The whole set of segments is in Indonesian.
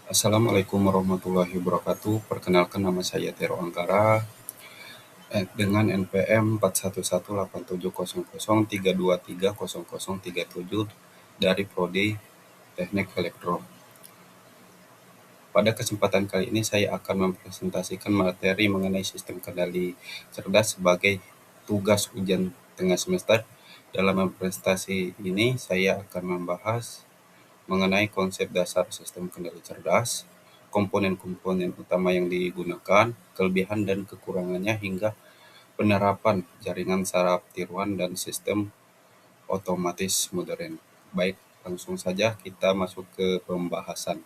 Assalamualaikum warahmatullahi wabarakatuh. Perkenalkan nama saya Tero Angkara dengan NPM 41187003230037 dari Prodi Teknik Elektro. Pada kesempatan kali ini saya akan mempresentasikan materi mengenai sistem kendali cerdas sebagai tugas ujian tengah semester. Dalam presentasi ini saya akan membahas mengenai konsep dasar sistem kendali cerdas, komponen-komponen utama yang digunakan, kelebihan dan kekurangannya, hingga penerapan jaringan saraf tiruan dan sistem otomatis modern. Baik, langsung saja kita masuk ke pembahasan.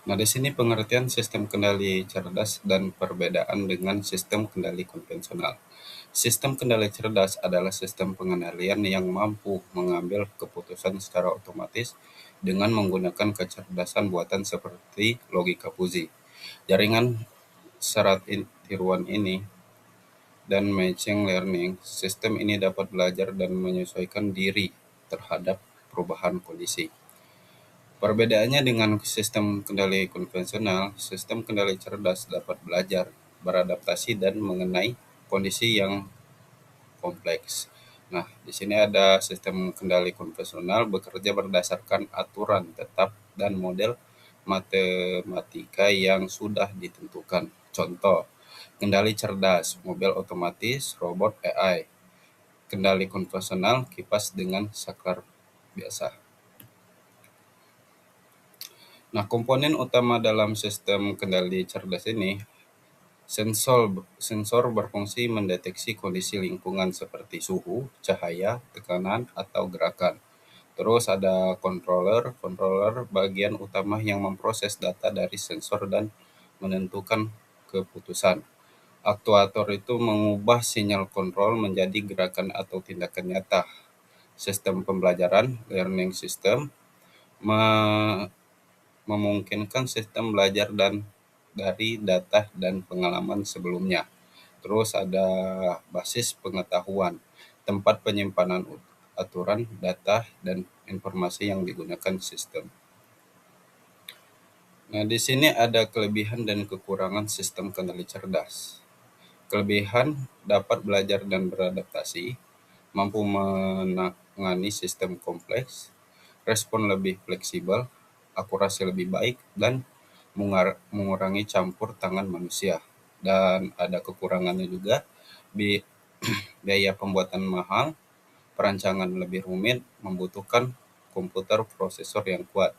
Nah, di sini pengertian sistem kendali cerdas dan perbedaan dengan sistem kendali konvensional. Sistem kendali cerdas adalah sistem pengendalian yang mampu mengambil keputusan secara otomatis dengan menggunakan kecerdasan buatan seperti logika fuzzy. Jaringan syarat tiruan ini dan machine learning, sistem ini dapat belajar dan menyesuaikan diri terhadap perubahan kondisi. Perbedaannya dengan sistem kendali konvensional, sistem kendali cerdas dapat belajar, beradaptasi, dan mengenai kondisi yang kompleks. Nah, di sini ada sistem kendali konvensional bekerja berdasarkan aturan tetap dan model matematika yang sudah ditentukan. Contoh, kendali cerdas, mobil otomatis, robot AI. Kendali konvensional, kipas dengan saklar biasa. Nah, komponen utama dalam sistem kendali cerdas ini, sensor berfungsi mendeteksi kondisi lingkungan seperti suhu, cahaya, tekanan, atau gerakan. Terus ada controller bagian utama yang memproses data dari sensor dan menentukan keputusan. Aktuator itu mengubah sinyal kontrol menjadi gerakan atau tindakan nyata. Sistem pembelajaran, learning system, memungkinkan sistem belajar dari data dan pengalaman sebelumnya. Terus ada basis pengetahuan, tempat penyimpanan aturan, data, dan informasi yang digunakan sistem. Nah, di sini ada kelebihan dan kekurangan sistem kendali cerdas. Kelebihan dapat belajar dan beradaptasi, mampu menangani sistem kompleks, respon lebih fleksibel, akurasi lebih baik, dan mengurangi campur tangan manusia. Dan ada kekurangannya juga, biaya pembuatan mahal, perancangan lebih rumit, membutuhkan komputer prosesor yang kuat,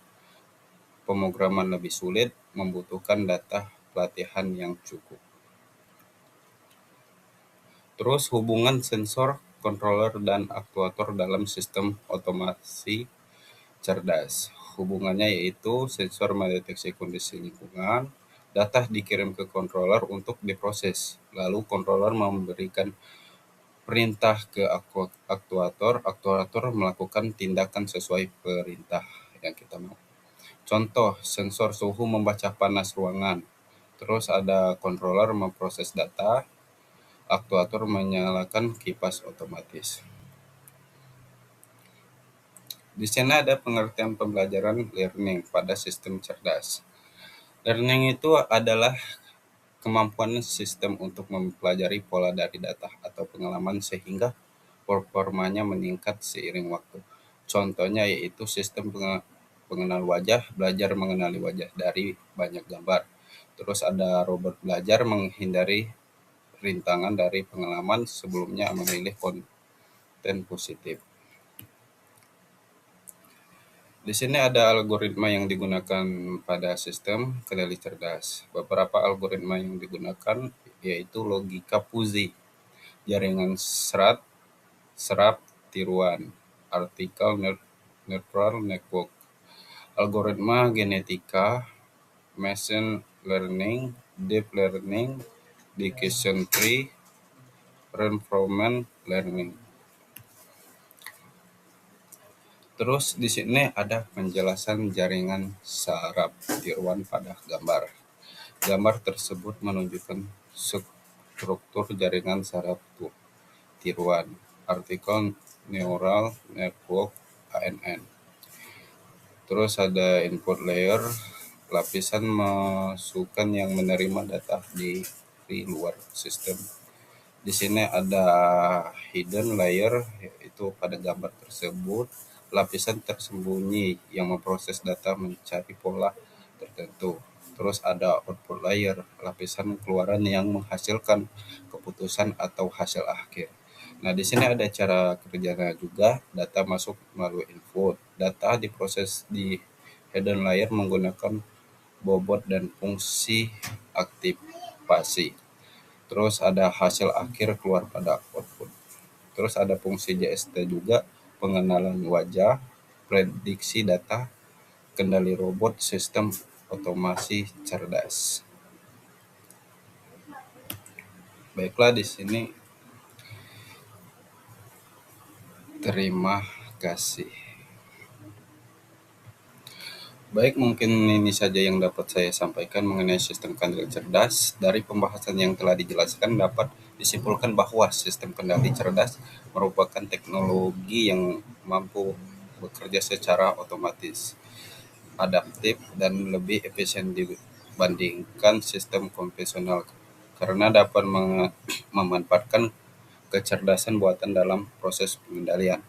pemrograman lebih sulit, membutuhkan data pelatihan yang cukup. Terus hubungan sensor, controller, dan aktuator dalam sistem otomasi cerdas. Hubungannya yaitu sensor mendeteksi kondisi lingkungan, data dikirim ke controller untuk diproses, lalu controller memberikan perintah ke aktuator, aktuator melakukan tindakan sesuai perintah yang kita mau. Contoh, sensor suhu membaca panas ruangan, terus ada controller memproses data, aktuator menyalakan kipas otomatis. Di sini ada pengertian pembelajaran learning pada sistem cerdas. Learning itu adalah kemampuan sistem untuk mempelajari pola dari data atau pengalaman sehingga performanya meningkat seiring waktu. Contohnya yaitu sistem pengenal wajah, belajar mengenali wajah dari banyak gambar. Terus ada robot belajar menghindari rintangan dari pengalaman sebelumnya memilih konten positif. Di sini ada algoritma yang digunakan pada sistem kendali cerdas. Beberapa algoritma yang digunakan yaitu logika fuzzy, jaringan serap tiruan, artikel neural network, algoritma genetika, machine learning, deep learning, decision tree, reinforcement learning. Terus di sini ada penjelasan jaringan saraf tiruan pada gambar. Gambar tersebut menunjukkan struktur jaringan saraf tiruan. Artikel neural network (ANN). Terus ada input layer, lapisan masukan yang menerima data di luar sistem. Di sini ada hidden layer, yaitu pada gambar tersebut lapisan tersembunyi yang memproses data mencari pola tertentu. Terus ada output layer, lapisan keluaran yang menghasilkan keputusan atau hasil akhir. Nah, di sini ada cara kerjanya juga. Data masuk melalui input. Data diproses di hidden layer menggunakan bobot dan fungsi aktivasi. Terus ada hasil akhir keluar pada output. Terus ada fungsi JST juga, pengenalan wajah, prediksi data, kendali robot, sistem otomasi cerdas. Baiklah, di sini terima kasih. Baik, mungkin ini saja yang dapat saya sampaikan mengenai sistem kendali cerdas. Dari pembahasan yang telah dijelaskan dapat disimpulkan bahwa sistem kendali cerdas merupakan teknologi yang mampu bekerja secara otomatis, adaptif, dan lebih efisien dibandingkan sistem konvensional karena dapat memanfaatkan kecerdasan buatan dalam proses pengendalian.